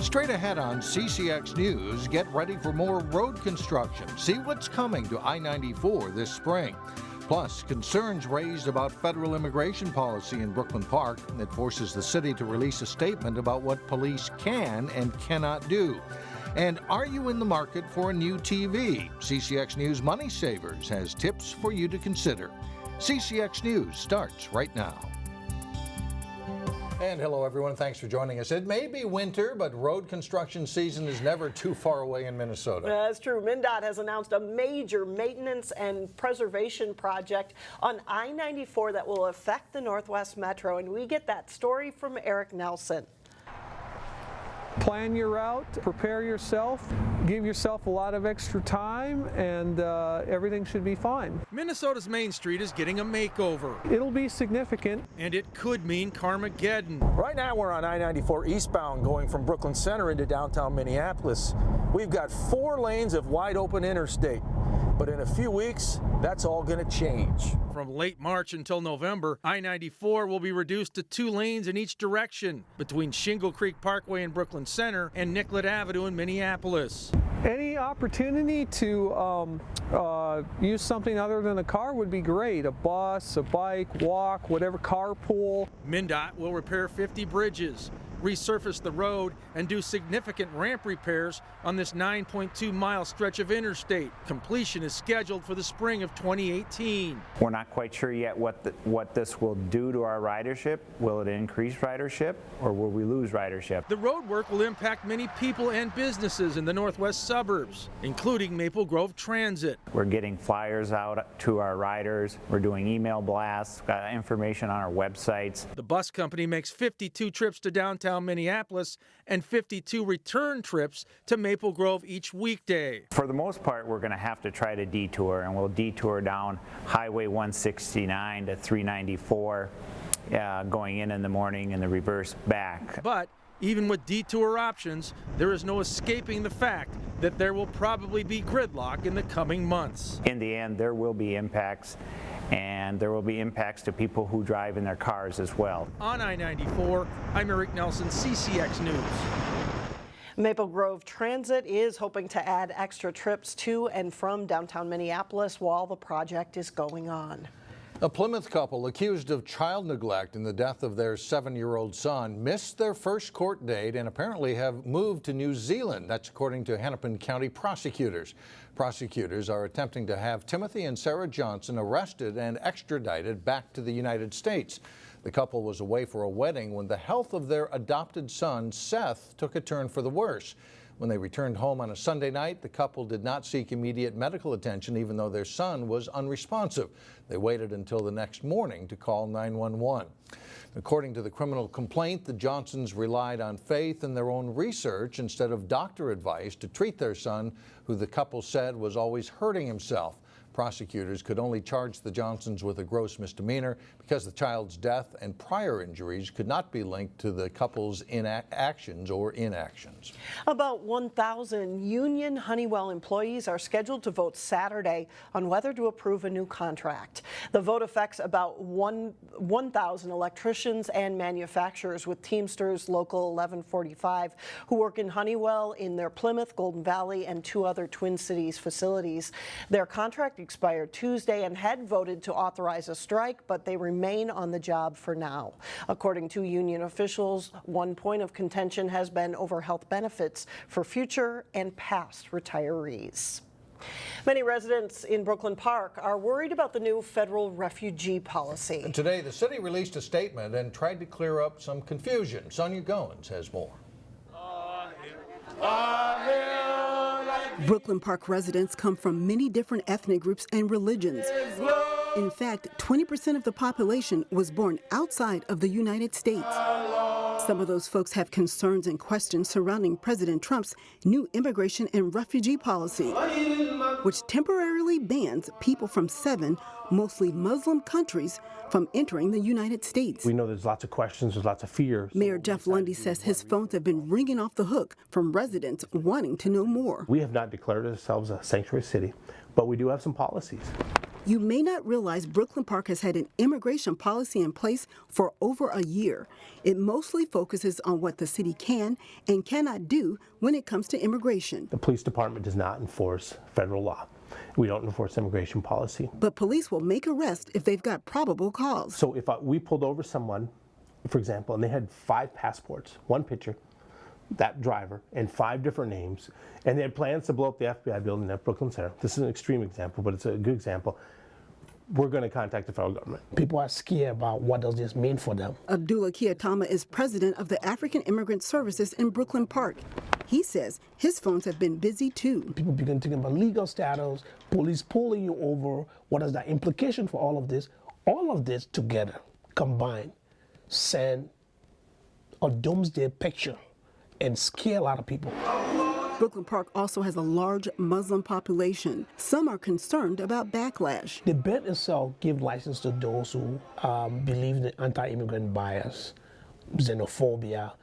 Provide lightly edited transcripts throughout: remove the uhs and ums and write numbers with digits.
Straight ahead on CCX News, get ready for more road construction. See what's coming to I-94 this spring. Plus, concerns raised about federal immigration policy in Brooklyn Park that forces the city to release a statement about what police can and cannot do. And are you in the market for a new TV? CCX News Money Savers has tips for you to consider. CCX News starts right now. And hello, everyone. Thanks for joining us. It may be winter, but road construction season is never too far away in Minnesota. That's true. MnDOT has announced a major maintenance and preservation project on I-94 that will affect the Northwest Metro. And we get that story from Eric Nelson. Plan your route, prepare yourself, give yourself a lot of extra time, and everything should be fine. Minnesota's Main Street is getting a makeover. It'll be significant. And it could mean Carmageddon. Right now we're on I-94 eastbound going from Brooklyn Center into downtown Minneapolis. We've got 4 lanes of wide open interstate. But in a few weeks, that's all going to change. From late March until November, I-94 will be reduced to 2 lanes in each direction between Shingle Creek Parkway in Brooklyn Center and Nicollet Avenue in Minneapolis. Any opportunity to use something other than a car would be great. A bus, a bike, walk, whatever, carpool. MnDOT will repair 50 bridges, resurface the road, and do significant ramp repairs on this 9.2-mile stretch of interstate. Completion is scheduled for the spring of 2018. We're not quite sure yet what this will do to our ridership. Will it increase ridership, or will we lose ridership? The road work will impact many people and businesses in the northwest suburbs, including Maple Grove Transit. We're getting flyers out to our riders. We're doing email blasts, got information on our websites. The bus company makes 52 trips to downtown Minneapolis and 52 return trips to Maple Grove each weekday. For the most part, we're going to have to try to detour, and we'll detour down Highway 169 to 394, going in the morning and the reverse back. But even with detour options, there is no escaping the fact that there will probably be gridlock in the coming months. In the end, there will be impacts, and there will be impacts to people who drive in their cars as well. On I-94, I'm Eric Nelson, CCX News. Maple Grove Transit is hoping to add extra trips to and from downtown Minneapolis while the project is going on. A Plymouth couple accused of child neglect in the death of their 7-year-old son missed their first court date and apparently have moved to New Zealand. That's according to Hennepin County prosecutors. Prosecutors are attempting to have Timothy and Sarah Johnson arrested and extradited back to the United States. The couple was away for a wedding when the health of their adopted son, Seth, took a turn for the worse. When they returned home on a Sunday night, the couple did not seek immediate medical attention, even though their son was unresponsive. They waited until the next morning to call 911. According to the criminal complaint, the Johnsons relied on faith and their own research instead of doctor advice to treat their son, who the couple said was always hurting himself. Prosecutors could only charge the Johnsons with a gross misdemeanor because the child's death and prior injuries could not be linked to the couple's actions or inactions. About 1,000 union Honeywell employees are scheduled to vote Saturday on whether to approve a new contract. The vote affects about 1,000 electricians and manufacturers with Teamsters Local 1145 who work in Honeywell in their Plymouth, Golden Valley, and 2 other Twin Cities facilities. Their contract expired Tuesday and had voted to authorize a strike, but they remain on the job for now. According to union officials, one point of contention has been over health benefits for future and past retirees. Many residents in Brooklyn Park are worried about the new federal refugee policy. And today, the city released a statement and tried to clear up some confusion. Sonia Goins has more. Brooklyn Park residents come from many different ethnic groups and religions. In fact, 20% of the population was born outside of the United States. Some of those folks have concerns and questions surrounding President Trump's new immigration and refugee policy, which temporarily bans people from 7 mostly Muslim countries from entering the United States. We know there's lots of questions, there's lots of fear. Mayor Jeff Lundy says his phones have been ringing off the hook from residents wanting to know more. We have not declared ourselves a sanctuary city, but we do have some policies. You may not realize Brooklyn Park has had an immigration policy in place for over a year. It mostly focuses on what the city can and cannot do when it comes to immigration. The police department does not enforce federal law. We don't enforce immigration policy. But police will make arrests if they've got probable cause. So if we pulled over someone, for example, and they had 5 passports, 1 picture, that driver, and 5 different names, and they had plans to blow up the FBI building at Brooklyn Center. This is an extreme example, but it's a good example. We're going to contact the federal government. People are scared about what does this mean for them. Abdullah Kiatama is president of the African Immigrant Services in Brooklyn Park. He says his phones have been busy too. People begin thinking about legal status, police pulling you over, what is the implication for all of this? All of this together, combined, send a doomsday picture and scare a lot of people. Brooklyn Park also has a large Muslim population. Some are concerned about backlash. The bill itself gives license to those who believe in the anti-immigrant bias, xenophobia,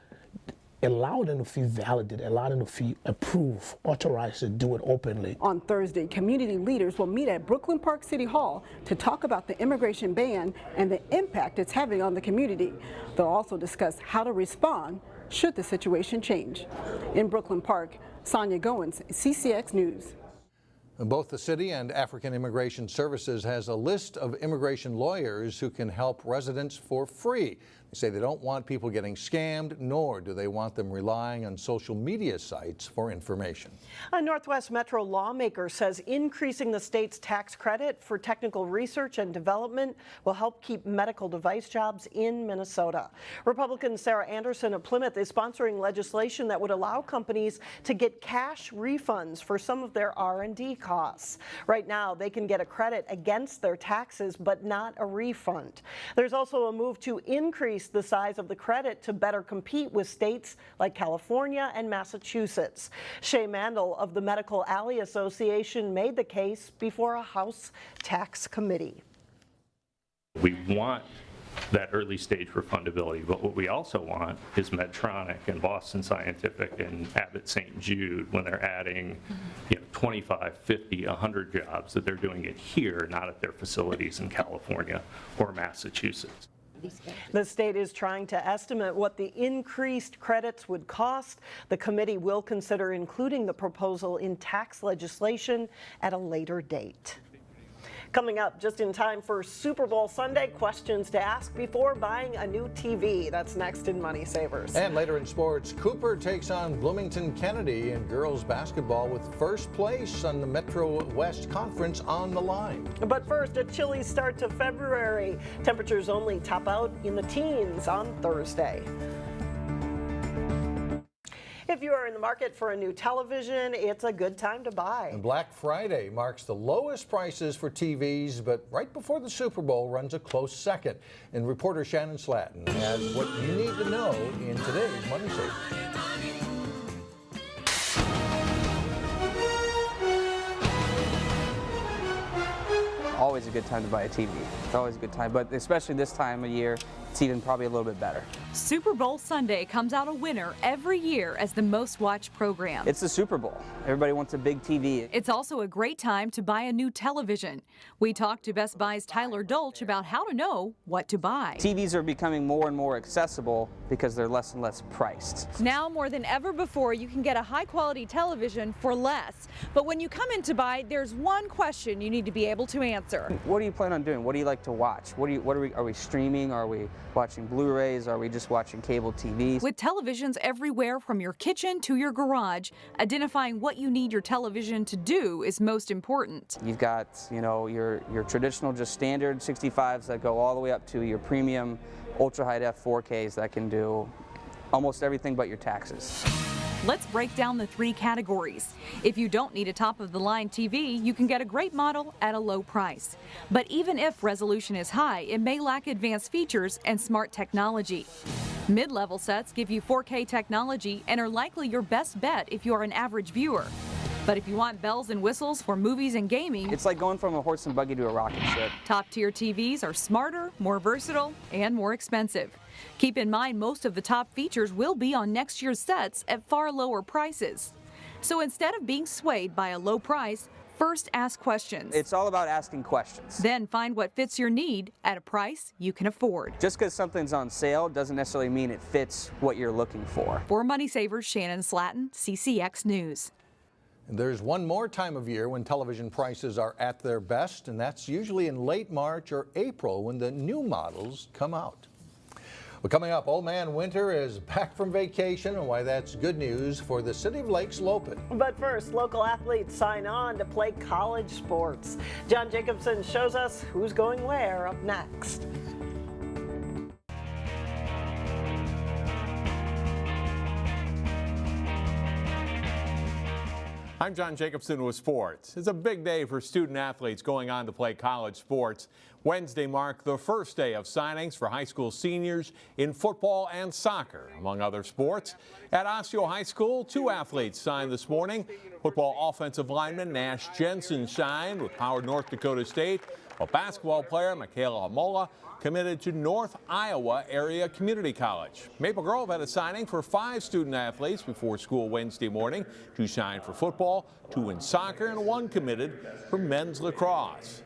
allow them to feel validated, allow them to feel approved, authorized to do it openly. On Thursday, community leaders will meet at Brooklyn Park City Hall to talk about the immigration ban and the impact it's having on the community. They'll also discuss how to respond should the situation change. In Brooklyn Park, Sonia Goins, CCX News. Both the city and African Immigration Services has a list of immigration lawyers who can help residents for free. They say they don't want people getting scammed, nor do they want them relying on social media sites for information. A Northwest Metro lawmaker says increasing the state's tax credit for technical research and development will help keep medical device jobs in Minnesota. Republican Sarah Anderson of Plymouth is sponsoring legislation that would allow companies to get cash refunds for some of their R&D costs. Right now, they can get a credit against their taxes, but not a refund. There's also a move to increase the size of the credit to better compete with states like California and Massachusetts. Shay Mandel of the Medical Alley Association made the case before a House tax committee. We want that early stage refundability, but what we also want is Medtronic and Boston Scientific and Abbott St. Jude, when they're adding 25, 50, 100 jobs, that they're doing it here, not at their facilities in California or Massachusetts. The state is trying to estimate what the increased credits would cost. The committee will consider including the proposal in tax legislation at a later date. Coming up just in time for Super Bowl Sunday, questions to ask before buying a new TV. That's next in Money Savers. And later in sports, Cooper takes on Bloomington Kennedy in girls basketball with first place on the Metro West Conference on the line. But first, a chilly start to February. Temperatures only top out in the teens on Thursday. If you are in the market for a new television, it's a good time to buy. And Black Friday marks the lowest prices for TVs, but right before the Super Bowl runs a close second. And reporter Shannon Slatton has what you need to know in today's Money Saver. Always a good time to buy a TV. It's always a good time, but especially this time of year, it's even probably a little bit better. Super Bowl Sunday comes out a winner every year as the most watched program. It's the Super Bowl. Everybody wants a big TV. It's also a great time to buy a new television. We talked to Best Buy's Tyler Dolch about how to know what to buy. TVs are becoming more and more accessible because they're less and less priced. Now more than ever before, you can get a high quality television for less. But when you come in to buy, there's one question you need to be able to answer. What do you plan on doing? What do you like to watch? Are we streaming? Are we watching Blu-rays? Are we just watching cable TVs? With televisions everywhere from your kitchen to your garage, identifying what you need your television to do is most important. You've got, your traditional just standard 65s that go all the way up to your premium ultra high def 4Ks that can do almost everything but your taxes. Let's break down the 3 categories. If you don't need a top-of-the-line TV, you can get a great model at a low price. But even if resolution is high, it may lack advanced features and smart technology. Mid-level sets give you 4K technology and are likely your best bet if you are an average viewer. But if you want bells and whistles for movies and gaming, it's like going from a horse and buggy to a rocket ship. Top-tier TVs are smarter, more versatile, and more expensive. Keep in mind most of the top features will be on next year's sets at far lower prices. So instead of being swayed by a low price, First, ask questions. It's all about asking questions. Then find what fits your need at a price you can afford. Just because something's on sale doesn't necessarily mean it fits what you're looking for. For Money Savers, Shannon Slatton, CCX News. And there's one more time of year when television prices are at their best, and that's usually in late March or April when the new models come out. Well, coming up, Old Man Winter is back from vacation, and why that's good news for the City of Lakes Loppet. But first, local athletes sign on to play college sports. John Jacobson shows us who's going where up next. I'm John Jacobson with sports. It's a big day for student athletes going on to play college sports. Wednesday marked the first day of signings for high school seniors in football and soccer, among other sports. At Osseo High School, 2 athletes signed this morning. Football offensive lineman Nash Jensen signed with Howard, North Dakota State, while basketball player Michaela Amola committed to North Iowa Area Community College. Maple Grove had a signing for 5 student athletes before school Wednesday morning. 2 signed for football, 2 in soccer, and 1 committed for men's lacrosse.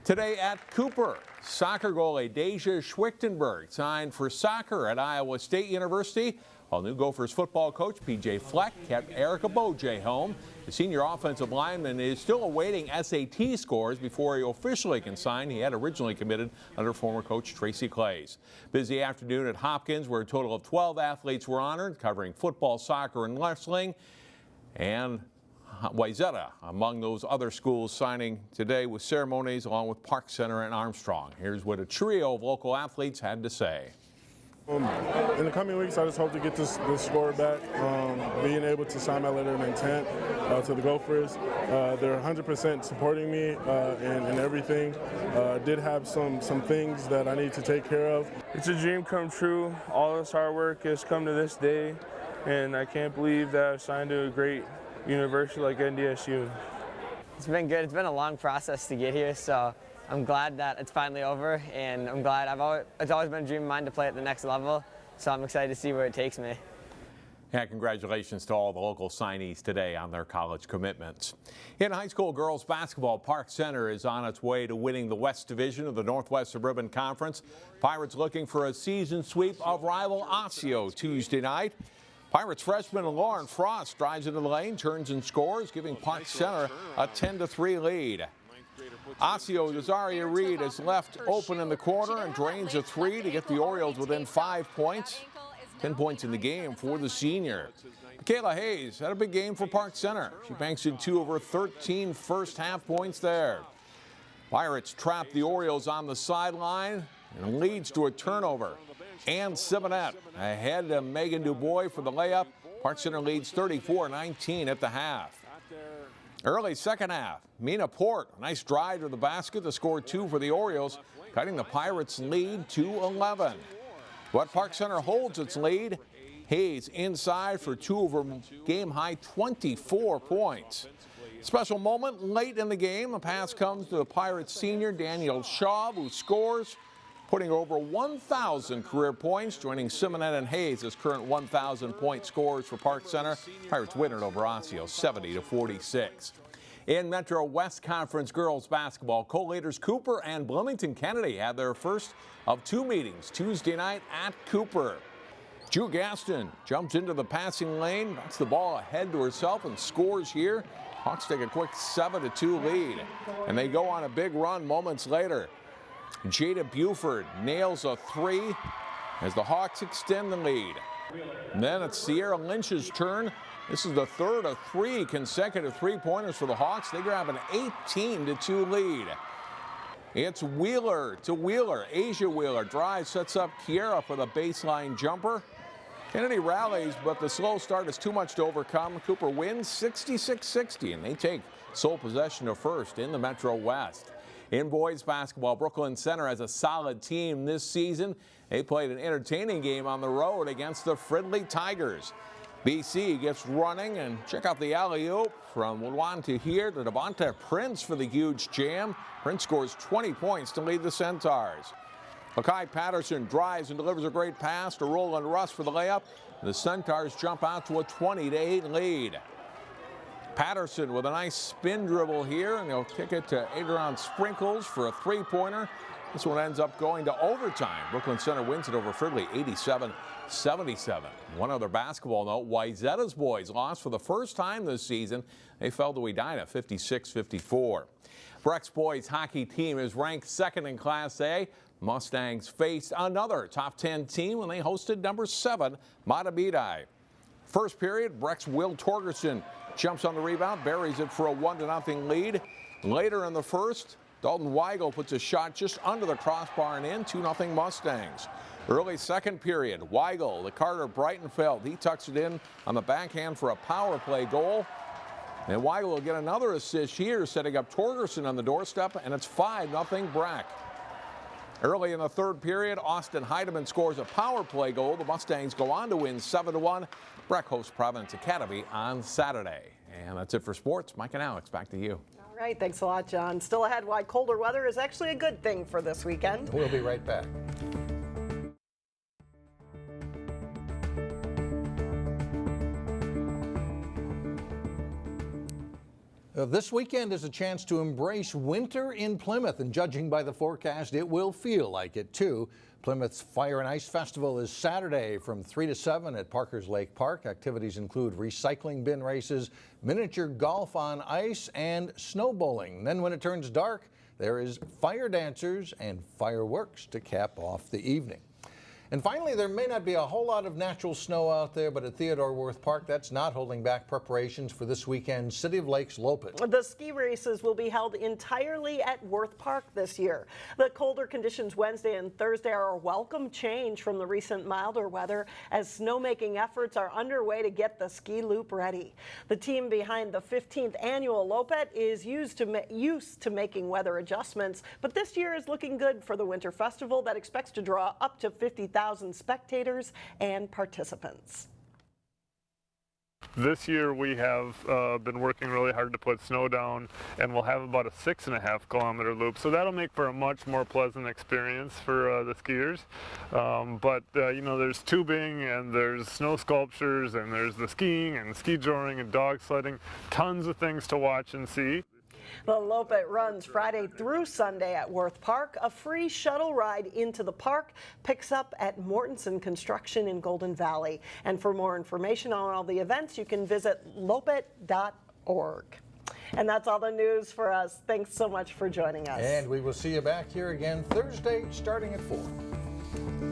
Today at Cooper, soccer goalie Deja Schwichtenberg signed for soccer at Iowa State University, while new Gophers football coach P.J. Fleck kept Erica Bojay home. The senior offensive lineman is still awaiting SAT scores before he officially can sign. He had originally committed under former coach Tracy Clays. Busy afternoon at Hopkins, where a total of 12 athletes were honored, covering football, soccer, and wrestling. And Wayzata among those other schools signing today with ceremonies along with Park Center and Armstrong. Here's what a trio of local athletes had to say. In the coming weeks, I just hope to get this score back, being able to sign my letter of intent to the Gophers. They're 100% supporting me in everything. Did have some things that I need to take care of. It's a dream come true. All this hard work has come to this day, and I can't believe that I've signed to a great university like NDSU. It's been good. It's been a long process to get here, so I'm glad that it's finally over, and I'm glad it's always been a dream of mine to play at the next level, so I'm excited to see where it takes me. Yeah, congratulations to all the local signees today on their college commitments. In high school girls basketball, Park Center is on its way to winning the West Division of the Northwest Suburban Conference. Pirates looking for a season sweep of rival Osseo Tuesday night. Pirates freshman Lauren Frost drives into the lane, turns and scores, giving Park Center a 10-3 lead. Osseo's Azaria Reed is left open in the corner and drains a 3 to get the Orioles within 5 points. 10 points in the game for the senior. Michaela Hayes had a big game for Park Center. She banks in 2 of her 13 first half points there. Pirates trap the Orioles on the sideline and leads to a turnover. And Simonette ahead to Megan Dubois for the layup. Park Center leads 34-19 at the half. Early second half, Mina Port, a nice drive to the basket to score 2 for the Orioles, cutting the Pirates' lead to 11. But Park Center holds its lead. Hayes inside for 2 of her game-high 24 points. Special moment late in the game. A pass comes to the Pirates senior Daniel Shaw, who scores, putting over 1,000 career points, joining Simonette and Hayes as current 1,000-point scorers for Park Center. Pirates win it over Osseo 70-46. In Metro West Conference girls basketball, co-leaders Cooper and Bloomington Kennedy had their first of 2 meetings Tuesday night at Cooper. Drew Gaston jumps into the passing lane, knocks the ball ahead to herself and scores here. Hawks take a quick 7-2 lead, and they go on a big run moments later. Jada Buford nails a 3 as the Hawks extend the lead. And then it's Sierra Lynch's turn. This is the third of 3 consecutive three-pointers for the Hawks. They grab an 18-2 lead. It's Wheeler to Wheeler. Asia Wheeler drives, sets up Kiera for the baseline jumper. Kennedy rallies, but the slow start is too much to overcome. Cooper wins 66-60, and they take sole possession of first in the Metro West. In boys basketball, Brooklyn Center has a solid team this season. They played an entertaining game on the road against the Fridley Tigers. BC gets running, and check out the alley-oop from Juan to here to Devonta Prince for the huge jam. Prince scores 20 points to lead the Centaurs. Makai Patterson drives and delivers a great pass to Roland Russ for the layup. The Centaurs jump out to a 20-8 lead. Patterson with a nice spin dribble here, and they'll kick it to Adrian Sprinkles for a three-pointer. This one ends up going to overtime. Brooklyn Center wins it over Fridley 87-77. One other basketball note, Wayzata's boys lost for the first time this season. They fell to Edina 56-54. Breck's boys hockey team is ranked second in Class A. Mustangs faced another top 10 team when they hosted number 7, Mahtomedi. First period, Breck's Will Torgerson jumps on the rebound, buries it for a 1-0 lead. Later in the first, Dalton Weigel puts a shot just under the crossbar and in, 2-0 Mustangs. Early second period, Weigel, the Carter Breitenfeld, he tucks it in on the backhand for a power play goal. And Weigel will get another assist here, setting up Torgerson on the doorstep, and it's 5-0 Breck. Early in the third period, Austin Heidemann scores a power play goal. The Mustangs go on to win 7-1. Breck hosts Providence Academy on Saturday. And that's it for sports. Mike and Alex, back to you. All right, thanks a lot, John. Still ahead, why colder weather is actually a good thing for this weekend. We'll be right back. This weekend is a chance to embrace winter in Plymouth, and judging by the forecast, it will feel like it too. Plymouth's Fire and Ice Festival is Saturday from 3 to 7 at Parker's Lake Park. Activities include recycling bin races, miniature golf on ice, and snow bowling. Then when it turns dark, there is fire dancers and fireworks to cap off the evening. And finally, there may not be a whole lot of natural snow out there, but at Theodore Wirth Park, that's not holding back preparations for this weekend's City of Lakes Loppet. The ski races will be held entirely at Wirth Park this year. The colder conditions Wednesday and Thursday are a welcome change from the recent milder weather as snowmaking efforts are underway to get the ski loop ready. The team behind the 15th annual Loppet is used to making weather adjustments, but this year is looking good for the Winter Festival that expects to draw up to 50,000 spectators and participants. This year we have been working really hard to put snow down, and we'll have about a 6.5 kilometer loop, so that'll make for a much more pleasant experience for the skiers. But you know, there's tubing and there's snow sculptures and there's the skiing and ski joring and dog sledding, tons of things to watch and see. The Loppet runs Friday through Sunday at Wirth Park. A free shuttle ride into the park picks up at Mortensen Construction in Golden Valley. And for more information on all the events, you can visit loppet.org. And that's all the news for us. Thanks so much for joining us. And we will see you back here again Thursday starting at 4.